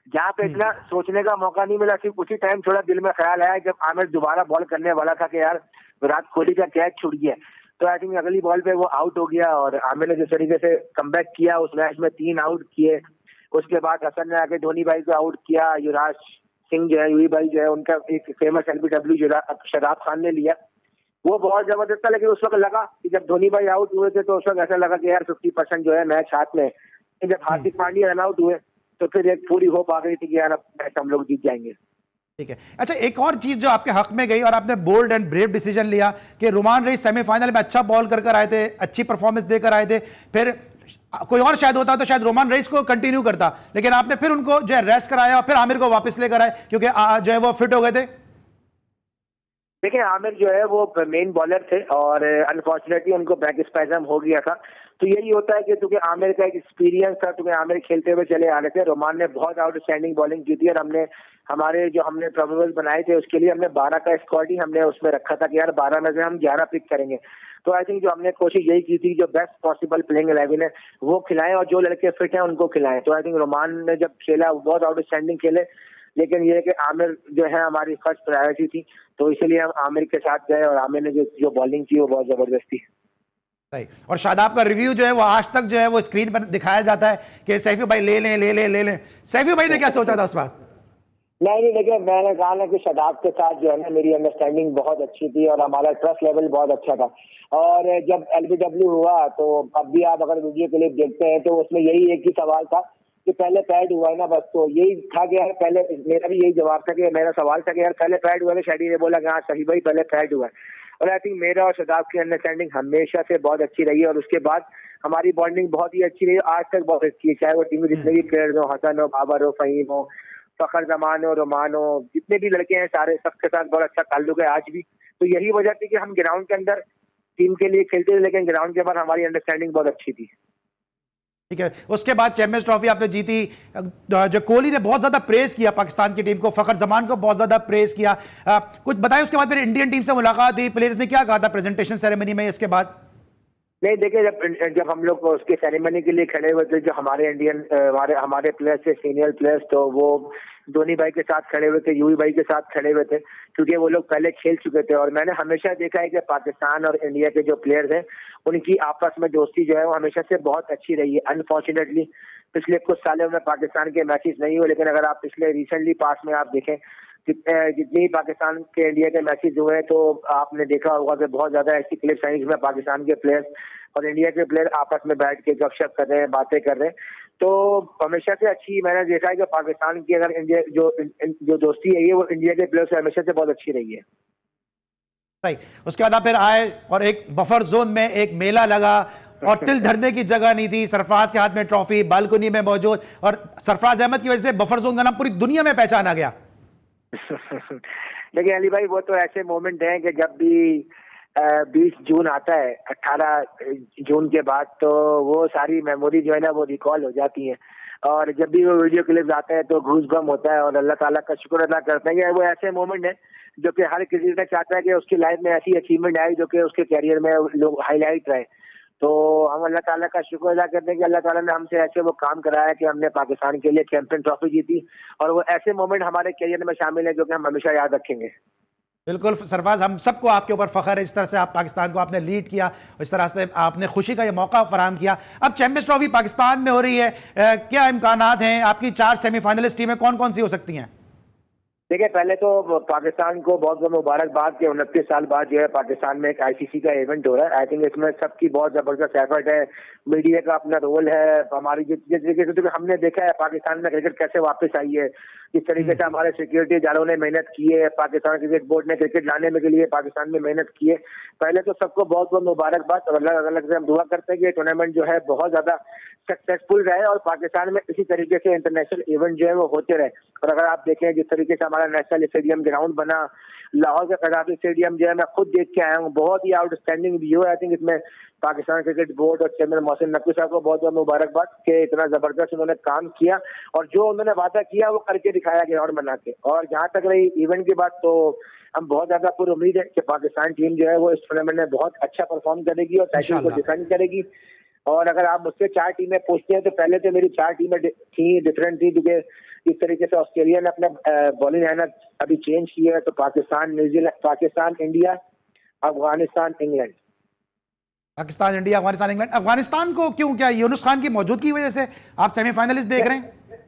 जहाँ पे इतना सोचने का मौका नहीं मिला। सिर्फ उसी टाइम थोड़ा दिल में ख्याल आया जब आमिर दोबारा बॉल करने वाला था कि यार विराट कोहली का कैच छूट गया। तो आई थिंक अगली बॉल पे वो आउट हो गया, और आमिर ने जिस तरीके से कमबैक किया उस मैच में 3 आउट किए। उसके बाद हसन ने आके धोनी भाई को आउट किया, युवराज सिंह जो है यूवी भाई जो है उनका एक फेमस LBW शराब खान ने लिया, वो बहुत जबरदस्त था। लेकिन उस वक्त लगा कि जब धोनी भाई आउट हुए थे तो उस वक्त ऐसा लगा कि यार 50% जो है मैच हाथ में। जब हार्दिक पांड्या रन आउट हुए तो फिर एक पूरी होप आ गई थी कि यार अब मैच हम लोग जीत जाएंगे। ठीक है, अच्छा एक और चीज जो आपके हक में गई और आपने बोल्ड एंड ब्रेव डिसीजन लिया कि रोमान रईस सेमीफाइनल में अच्छा बॉल कर आए थे, अच्छी परफॉर्मेंस देकर आए थे, फिर कोई और शायद होता तो शायद रोमान रईस को कंटिन्यू करता, लेकिन आपने फिर उनको जो है रेस्ट कराया और फिर आमिर को वापस लेकर आए क्योंकि जो है वो फिट हो गए थे। देखिए आमिर जो है वो मेन बॉलर थे और अनफॉर्चुनेटली उनको बैक स्पैज्म हो गया था। तो यही होता है कि क्योंकि आमिर का एक एक्सपीरियंस था, क्योंकि आमिर खेलते हुए चले आ रहे थे। रोमान ने बहुत आउटस्टैंडिंग बॉलिंग की थी और हमने प्रोबेबल बनाए थे उसके लिए हमने 12 का स्क्वाड ही हमने उसमें रखा था कि यार 12 में से हम 11 पिक करेंगे। तो आई थिंक जो हमने कोशिश यही की थी जो बेस्ट पॉसिबल प्लेइंग 11 है वो खिलाएं और जो लड़के फिट हैं उनको खिलाएं। तो आई थिंक रोमान ने जब खेला वो बहुत आउटस्टैंडिंग खेले, लेकिन ये कि आमिर जो है हमारी फर्स्ट प्रायोरिटी थी, तो इसलिए हम आमिर के साथ गए और आमिर ने जो बॉलिंग की वो बहुत जबरदस्त थी। सही। और शादाब का रिव्यू जो है वो आज तक जो है वो स्क्रीन पर दिखाया जाता है कि सैफी भाई ले लें। सैफी भाई ने क्या सोचा था उस बात? नहीं देखिए मैंने कहा ना कि शादाब के साथ जो है ना मेरी अंडरस्टैंडिंग बहुत अच्छी थी और हमारा ट्रस्ट लेवल बहुत अच्छा था। और जब LBW हुआ तो अब भी आप अगर वीडियो क्लिप देखते हैं तो उसमें यही एक ही सवाल था कि पहले पैड हुआ है ना, बस। तो यही था कि यार पहले मेरा भी यही जवाब था कि मेरा सवाल था कि यार पहले पैड हुआ है। शायद ने बोला कि हाँ सही भाई पहले पैड हुआ है। और आई थिंक मेरा और शादाब की अंडरस्टैंडिंग हमेशा से बहुत अच्छी रही है और उसके बाद हमारी बॉन्डिंग बहुत ही अच्छी रही है, आज तक बहुत अच्छी है। चाहे वो टीम में जितने भी प्लेयर्स हो, हसन हो, बाबर हो, फहीम हो, फखर जमान हो, रोमान हो, जितने भी लड़के हैं सारे सबके साथ बहुत अच्छा ताल्लुक है आज भी। तो यही वजह थी कि हम ग्राउंड के अंदर टीम के लिए खेलते थे, लेकिन ग्राउंड के बाद हमारी अंडरस्टैंडिंग बहुत अच्छी थी। ठीक है, उसके बाद चैंपियंस ट्रॉफी आपने जीती। जो कोहली ने बहुत ज्यादा प्रेस किया पाकिस्तान की टीम को, फखर जमान को बहुत ज्यादा प्रेस किया, कुछ बताएं। उसके बाद फिर इंडियन टीम से मुलाकात हुई, प्लेयर्स ने क्या कहा था प्रेजेंटेशन सेरेमनी में इसके बाद? नहीं देखिए जब हम लोग उसके सेरेमनी के लिए खड़े हुए थे, जो हमारे इंडियन हमारे प्लेयर्स थे सीनियर प्लेयर्स, तो वो धोनी भाई के साथ खड़े हुए थे, यूवी भाई के साथ खड़े हुए थे, क्योंकि वो लोग पहले खेल चुके थे। और मैंने हमेशा देखा है कि पाकिस्तान और इंडिया के जो प्लेयर्स हैं उनकी आपस में दोस्ती जो है वो हमेशा से बहुत अच्छी रही है। अनफॉर्चुनेटली पिछले कुछ सालों में पाकिस्तान के मैचेस नहीं हुए, लेकिन अगर आप पिछले रिसेंटली पास में आप देखें जितनी पाकिस्तान के इंडिया के मैचेस हुए हैं तो आपने देखा होगा कि बहुत ज्यादा ऐसी क्लिप्स आई जिसमें पाकिस्तान के प्लेयर्स और इंडिया के प्लेयर आपस में बैठ के गपशप कर रहे हैं, बातें कर रहे हैं। तो हमेशा से अच्छी मैंने देखा है कि पाकिस्तान की अगर इंडिया जो दोस्ती है ये वो इंडिया के प्लेयर से हमेशा से बहुत अच्छी रही है। सही। उसके बाद आप फिर आए और एक बफर जोन में एक मेला लगा और तिल धरने की जगह नहीं थी। सरफराज के हाथ में ट्रॉफी बालकनी में मौजूद, और सरफराज अहमद की वजह से बफर जोन का नाम पूरी दुनिया में पहचाना गया। देखिए अली भाई वो तो ऐसे मोमेंट हैं कि जब भी 20 जून आता है, 18 जून के बाद, तो वो सारी मेमोरी जो है ना वो रिकॉल हो जाती है। और जब भी वो वीडियो क्लिप्स आते हैं तो गूज बम होता है, और अल्लाह ताला का शुक्र अदा करते हैं कि वो ऐसे मोमेंट है जो कि हर किसी का चाहता है कि उसकी लाइफ में ऐसी अचीवमेंट आए जो कि उसके करियर में लोग हाईलाइट रहे। तो हम अल्लाह ताला का शुक्र अदा करते हैं कि अल्लाह ताला ने हमसे ऐसे वो काम कराया कि हमने पाकिस्तान के लिए चैंपियन ट्रॉफी जीती, और वो ऐसे मोमेंट हमारे करियर में शामिल है जो कि हम हमेशा याद रखेंगे। बिल्कुल सरफराज, हम सबको आपके ऊपर फख्र है, इस तरह से आप पाकिस्तान को आपने लीड किया, इस तरह से आपने खुशी का ये मौका फराहम किया। अब चैंपियंस ट्रॉफी पाकिस्तान में हो रही है, क्या इम्कानात हैं? आपकी 4 सेमीफाइनलिस्ट टीमें कौन कौन सी हो सकती हैं? देखिए, पहले तो पाकिस्तान को बहुत बहुत मुबारकबाद कि 29 साल बाद जो है पाकिस्तान में एक आईसीसी का इवेंट हो रहा है। आई थिंक इसमें सबकी बहुत जबरदस्त एफर्ट है, मीडिया का अपना रोल है, हमारी जिस तरीके से हमने देखा है पाकिस्तान में क्रिकेट कैसे वापस आई है, जिस तरीके से हमारे सिक्योरिटी इदारों ने मेहनत की है, पाकिस्तान क्रिकेट बोर्ड ने क्रिकेट लाने के लिए पाकिस्तान में मेहनत की है। पहले तो सबको बहुत बहुत मुबारकबाद, और अलग अलग से हम दुआ करते हैं कि टूर्नामेंट जो है बहुत ज्यादा सक्सेसफुल रहे और पाकिस्तान में इसी तरीके से इंटरनेशनल इवेंट जो है वो होते रहे। और अगर आप देखें जिस तरीके से हमारा नेशनल स्टेडियम ग्राउंड बना, लाहौर का कदाफी स्टेडियम जो है मैं खुद देख के आया हूँ, बहुत ही आउटस्टैंडिंग व्यू है। आई थिंक इसमें पाकिस्तान क्रिकेट बोर्ड और चेयरमैन मोहसिन नकवी साहब को बहुत बहुत मुबारकबाद कि इतना जबरदस्त उन्होंने काम किया, और जो उन्होंने वादा किया वो करके दिखाया ग्राउंड बना के। और जहां तक रही इवेंट की बात, तो हम बहुत ज्यादा पूरी उम्मीद है कि पाकिस्तान टीम जो है वो इस टूर्नामेंट में बहुत अच्छा परफॉर्म करेगी और टाइटल को डिफेंड करेगी। और अगर आप मुझसे 4 टीमें पूछते हैं तो पहले तो मेरी 4 टीमें थी, डिफरेंट थी, क्योंकि इस तरीके से ऑस्ट्रेलिया ने अपना बॉलिंग लाइनअप अभी चेंज किया है। तो Pakistan, New Zealand, Pakistan, India, Afghanistan, England. Pakistan, India, Afghanistan, England. Afghanistan को क्यों, क्या यूनुस खान की मौजूदगी की वजह से आप सेमीफाइनलिस्ट देख रहे हैं?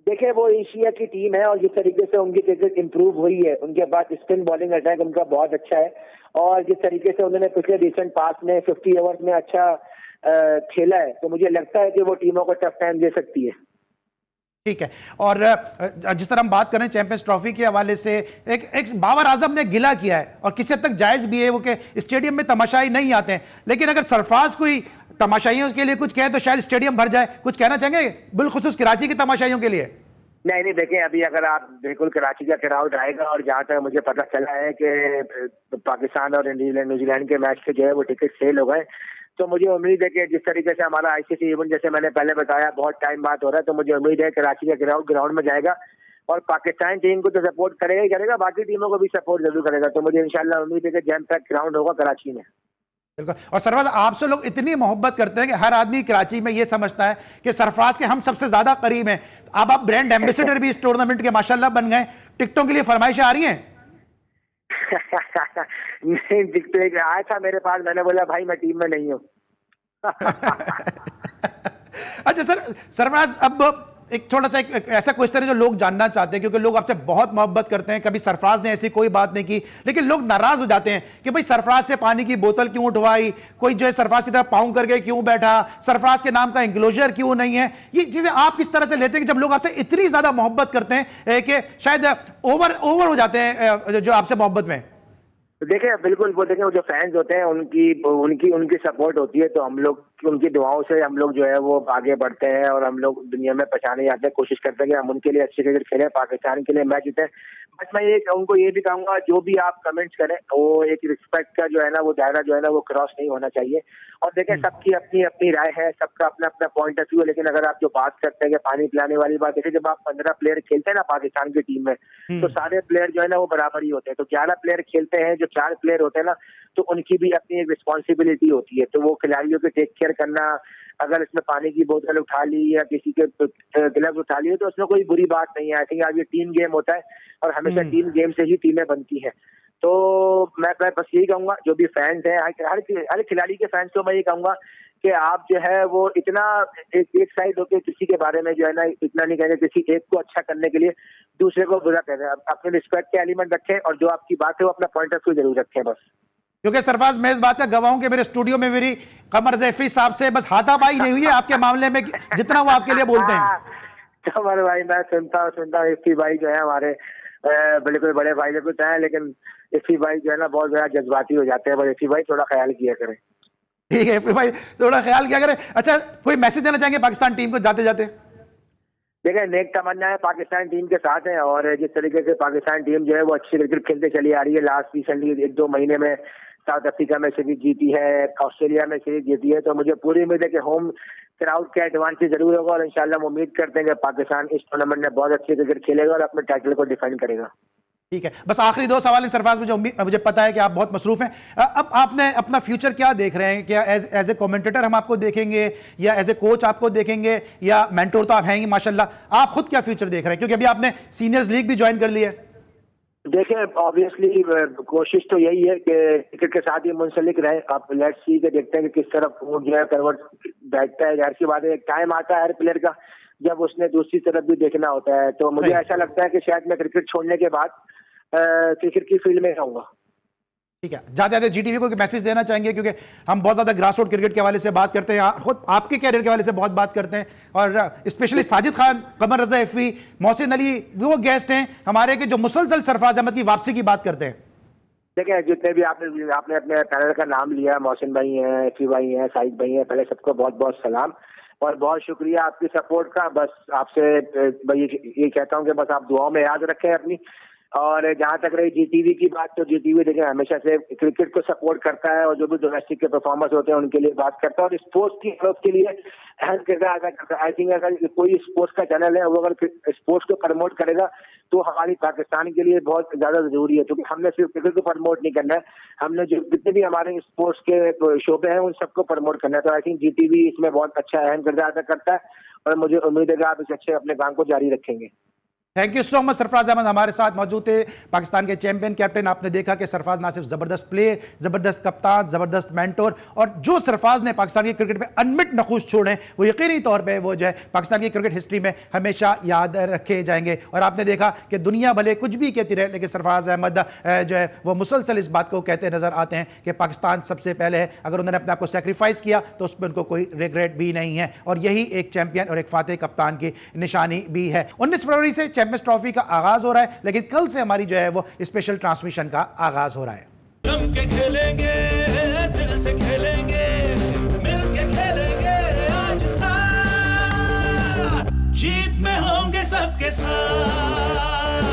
देखिए, वो एशिया की टीम है और जिस तरीके से उनकी क्रिकेट इंप्रूव हुई है, उनके पास स्पिन बॉलिंग अटैक उनका बहुत अच्छा है, और जिस तरीके से उन्होंने पिछले रिसेंट पास में 50 ओवर्स में अच्छा खेला है, तो मुझे लगता है कि वो टीमों को टफ टाइम दे सकती है। ठीक है। और जिस तरह हम बात करें चैंपियंस ट्रॉफी के हवाले से, एक बाबर आजम ने गिला किया है और किसी हद तक जायज भी है वो कि स्टेडियम में तमाशाई नहीं आते हैं, लेकिन अगर सरफराज कोई तमाशाइयों के लिए कुछ कहे तो शायद स्टेडियम भर जाए। कुछ कहना चाहेंगे बिलखुसूस कराची की तमाशाइयों के लिए? नहीं नहीं, देखें, अभी अगर आप बिल्कुल कराची का क्राउड आएगा, और जहां तक मुझे पता चला है कि पाकिस्तान और न्यूजीलैंड के मैच के जो है वो टिकट सेल हो गए, तो मुझे उम्मीद है कि जिस तरीके से हमारा आईसीसी इवेंट, जैसे मैंने पहले बताया, बहुत टाइम बाद हो रहा है, तो मुझे उम्मीद है कराची का ग्राउंड में जाएगा और पाकिस्तान टीम को तो सपोर्ट करेगा ही करेगा, बाकी टीमों को भी सपोर्ट जरूर करेगा। तो मुझे इंशाल्लाह उम्मीद है कि जैम पैक ग्राउंड होगा कराची में। बिल्कुल। और सरफराज, आपसे लोग इतनी मोहब्बत करते हैं कि हर आदमी कराची में ये समझता है कि सरफराज के हम सबसे ज्यादा करीब हैं। अब आप ब्रांड एम्बेसडर भी इस टूर्नामेंट के माशाल्लाह बन गए। टिकटों के लिए फरमाइशें आ रही हैं? नहीं, टिकटॉक आया था मेरे पास, मैंने बोला भाई मैं टीम में नहीं हूँ। अच्छा सरफराज, अब एक थोड़ा सा एक ऐसा क्वेश्चन है जो लोग जानना चाहते हैं, क्योंकि लोग आपसे बहुत मोहब्बत करते हैं। कभी सरफराज ने ऐसी कोई बात नहीं की, लेकिन लोग नाराज हो जाते हैं कि भाई सरफराज से पानी की बोतल क्यों उठवाई, कोई जो है सरफराज की तरफ पाऊं करके क्यों बैठा, सरफराज के नाम का इंक्लोजर क्यों नहीं है। ये चीजें आप किस तरह से लेते हैं कि जब लोग आपसे इतनी ज्यादा मोहब्बत करते हैं कि शायद ओवर हो जाते हैं जो आपसे मोहब्बत में? तो देखें, बिल्कुल, वो देखें, जो फैंस होते हैं उनकी उनकी उनकी सपोर्ट होती है, तो हम लोग उनकी दुआओं से हम लोग जो है वो आगे बढ़ते हैं, और हम लोग दुनिया में पहचाने जाते हैं, कोशिश करते हैं कि हम उनके लिए अच्छी क्रिकेट खेलें, पाकिस्तान के लिए मैच जीतें। बस मैं ये उनको ये भी कहूंगा, जो भी आप कमेंट्स करें वो एक रिस्पेक्ट का जो है ना वो दायरा जो है ना वो क्रॉस नहीं होना चाहिए। और देखें, सबकी अपनी अपनी राय है, सबका अपना अपना पॉइंट ऑफ व्यू है, लेकिन अगर आप जो बात करते हैं कि पानी पिलाने वाली बात, देखिए जब आप 15 प्लेयर खेलते हैं ना पाकिस्तान की टीम में, तो सारे प्लेयर जो है ना वो बराबर ही होते हैं। तो 11 प्लेयर खेलते हैं, जो 4 प्लेयर होते हैं ना, तो उनकी भी अपनी एक रिस्पॉन्सिबिलिटी होती है। तो वो खिलाड़ियों के टेक केयर करना, अगर इसमें पानी की बोतल उठा ली या किसी के ग्लव्स उठा लिए तो उसमें कोई बुरी बात नहीं है। आई थिंक आज ये टीम गेम होता है और हमेशा टीम गेम से ही टीमें बनती हैं। तो मैं बस यही कहूंगा, जो भी फैंस हैं, हर खिलाड़ी के फैंस को मैं ये कहूंगा कि आप जो है वो इतना एक साइड होकर किसी के बारे में जो है ना इतना नहीं कहेंगे, किसी एक को अच्छा करने के लिए दूसरे को बुरा कह रहे हैं। अपने रिस्पेक्ट के एलिमेंट रखें, और जो आपकी बात है वो अपना पॉइंट ऑफ व्यू जरूर रखें बस। क्योंकि सरफराज, मैं इस बात का गवाह हूं कि मेरे स्टूडियो में मेरी कमर जैफी साहब से बस हाथापाई नहीं हुई है आपके मामले में, जितना वो आपके लिए बोलते हैं। कमर भाई, मैं सुनता हूँ इफ्ती भाई जो है हमारे बिल्कुल बड़े भाई लोग कुछ है, लेकिन इफ्ती भाई जो है ना बहुत ज्यादा जज्बाती हो जाते हैं। बस इफ्ती भाई थोड़ा ख्याल किया करें। ठीक है इफ्ती भाई, थोड़ा ख्याल किया करें। अच्छा, कोई मैसेज देना चाहेंगे पाकिस्तान टीम को जाते जाते? देखिए, नेक तमन्ना है पाकिस्तान टीम के साथ है, और जिस तरीके से पाकिस्तान टीम जो है वो अच्छी क्रिकेट खेलते चली आ रही है, लास्ट रिसेंटली 1-2 महीने में साउथ अफ्रीका में सीरीज जीती है, ऑस्ट्रेलिया में सीरीज जीती है, तो मुझे पूरी उम्मीद है कि होम क्राउड का एडवांटेज जरूर होगा और इंशाल्लाह हम उम्मीद करते हैं कि पाकिस्तान इस टूर्नामेंट में बहुत अच्छी क्रिकेट खेलेगा और अपने टाइटल को डिफेंड करेगा। ठीक है, बस आखिरी दो सवाल हैं सरफराज, मुझे पता है कि आप बहुत मसरूफ हैं। अब आपने अपना फ्यूचर क्या देख रहे हैं? क्या एज ए कमेंटेटर हम आपको देखेंगे या एज ए कोच आपको देखेंगे या मेंटोर तो आप हैं ही माशाल्लाह, आप खुद क्या फ्यूचर देख रहे हैं, क्योंकि अभी आपने सीनियर्स लीग भी ज्वाइन कर ली है? देखिए ऑब्वियसली कोशिश तो यही है कि क्रिकेट के साथ ही मुंसलिक रहे। आप लेट्स सी के देखते हैं कि किस तरफ जो है करवट बैठता है। जाहिर सी बात है एक टाइम आता है हर प्लेयर का जब उसने दूसरी तरफ भी देखना होता है, तो मुझे ऐसा लगता है कि शायद मैं क्रिकेट छोड़ने के बाद क्रिकेट की फील्ड में रहूंगा। ठीक है, जाते जाते जीटीवी को मैसेज देना चाहेंगे, क्योंकि हम बहुत ज्यादा ग्रास रूट क्रिकेट के हवाले से बात करते हैं, खुद आपके कैरियर के हवाले से बहुत बात करते हैं, और स्पेशली साजिद खान, कमर रजा एफवी, मोहसिन अली वो गेस्ट हैं हमारे के जो मुसलसल सरफराज अहमद की वापसी की बात करते हैं। देखिए जितने भी आपने अपने पैनल का नाम लिया, मोहसिन भाई हैं, एफवी भाई हैं, साजिद भाई हैं, पहले सबको बहुत बहुत सलाम और बहुत शुक्रिया आपकी सपोर्ट का। बस आपसे ये कहता हूँ कि बस आप दुआओं में याद रखें अपनी। और जहां तक रही जीटीवी की बात, तो जीटीवी देखिए हमेशा से क्रिकेट को सपोर्ट करता है और जो भी डोमेस्टिक के परफॉर्मर्स होते हैं उनके लिए बात करता है और स्पोर्ट्स की ग्रोथ के लिए अहम किरदार अदा करता है। आई थिंक अगर कोई स्पोर्ट्स का चैनल है वो अगर स्पोर्ट्स को प्रमोट करेगा तो हमारी पाकिस्तान के लिए बहुत ज्यादा जरूरी है, क्योंकि हमने सिर्फ क्रिकेट को प्रमोट नहीं करना है, हमने जो जितने भी हमारे स्पोर्ट्स के शोबे हैं उन सबको प्रमोट करना है। तो आई थिंक जीटीवी इसमें बहुत अच्छा अहम किरदार अदा करता है और मुझे उम्मीद है कि आप इस अच्छे अपने काम को जारी रखेंगे। Thank you so much. Sarfaraz Ahmed हमारे साथ मौजूद थे, पाकिस्तान के चैंपियन कैप्टन। आपने देखा कि सरफराज ना सिर्फ जबरदस्त प्लेयर, जबरदस्त कप्तान, जबरदस्त मेंटोर, और जो सरफराज ने पाकिस्तान की क्रिकेट में अनमिट नखूश छोड़े वो यकीनी तौर पे वो जो है पाकिस्तान की क्रिकेट हिस्ट्री में हमेशा याद रखे जाएंगे। और आपने देखा कि दुनिया भले कुछ भी कहती रहे, लेकिन सरफराज अहमद जो है वो मुसलसल इस बात को कहते नजर आते हैं कि पाकिस्तान सबसे पहले है। अगर उन्होंने अपने आप को सेक्रीफाइस किया तो उस पर उनको कोई रिग्रेट भी नहीं है, और यही एक चैंपियन और एक फातेह कप्तान की निशानी भी है। 19 फरवरी से चैंपियंस ट्रॉफी का आगाज हो रहा है, लेकिन कल से हमारी जो है वो स्पेशल ट्रांसमिशन का आगाज हो रहा है। जम के खेलेंगे, दिल से खेलेंगे, मिल के खेलेंगे आज साथ, जीत में होंगे सबके साथ।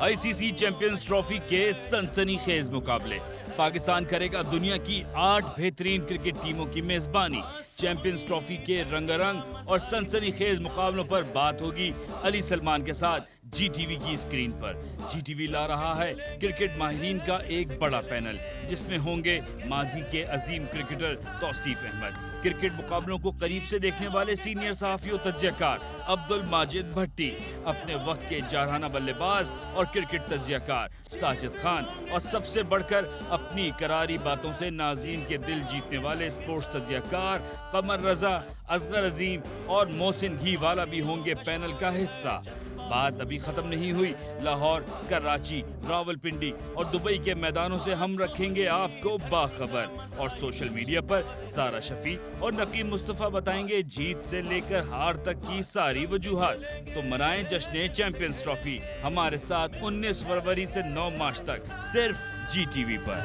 आईसीसी चैंपियंस ट्रॉफी के सनसनीखेज मुकाबले, पाकिस्तान करेगा दुनिया की 8 बेहतरीन क्रिकेट टीमों की मेजबानी। चैंपियंस ट्रॉफी के रंगारंग और सनसनीखेज मुकाबलों पर बात होगी अली सलमान के साथ जीटीवी की स्क्रीन पर। जीटीवी ला रहा है क्रिकेट माहिरीन का एक बड़ा पैनल, जिसमें होंगे माजी के अजीम क्रिकेटर तौसीफ अहमद, क्रिकेट मुकाबलों को करीब से देखने वाले सीनियर सहाफी और तज्जियाकार अब्दुल माजिद भट्टी, अपने वक्त के जारहाना बल्लेबाज और क्रिकेट तज्जियाकार साजिद खान, और सबसे बढ़कर अपनी करारी बातों से नाज़रीन के दिल जीतने वाले स्पोर्ट्स तज्जियाकार कमर रजा, असगर अजीम और मोहसिन घीवाला भी होंगे पैनल का हिस्सा। बात अभी खत्म नहीं हुई। लाहौर, कराची, रावलपिंडी और दुबई के मैदानों से हम रखेंगे आपको बाखबर, और सोशल मीडिया पर सारा शफी और नकीम मुस्तफा बताएंगे जीत से लेकर हार तक की सारी वजूहात। तो मनाएं जश्न चैंपियंस ट्रॉफी हमारे साथ 19 फरवरी से 9 मार्च तक, सिर्फ जीटीवी पर।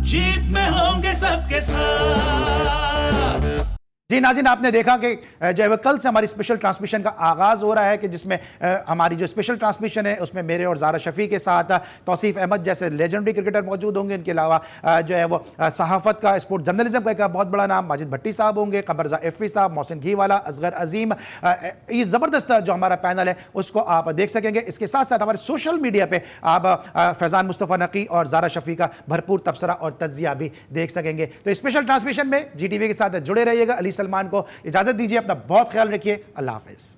जीत में होंगे सबके साथ। जी नाज़रीन, आपने देखा कि जो है कल से हमारी स्पेशल ट्रांसमिशन का आगाज़ हो रहा है, कि जिसमें हमारी जो स्पेशल ट्रांसमिशन है उसमें मेरे और ज़ारा शफ़ी के साथ तौसीफ अहमद जैसे लेजेंडरी क्रिकेटर मौजूद होंगे। इनके अलावा जो है वो सहाफ़त का, स्पोर्ट जर्नलिज्म का एक बहुत बड़ा नाम माजिद भट्टी साहब होंगे, कमर रज़ा एफवी साहब, मोहसिन घीवाला, असगर अजीम। ये ज़बरदस्त जो हमारा पैनल है उसको आप देख सकेंगे। इसके साथ साथ हमारे सोशल मीडिया पर आप फैज़ान मुस्तफ़ा नकी और ज़ारा शफ़ी का भरपूर तबसरा और तज्जिया भी देख सकेंगे। तो स्पेशल ट्रांसमिशन में जीटीवी के साथ जुड़े रहिएगा। अली सलमान को इजाजत दीजिए, अपना बहुत ख्याल रखिए, अल्लाह हाफ़िज़।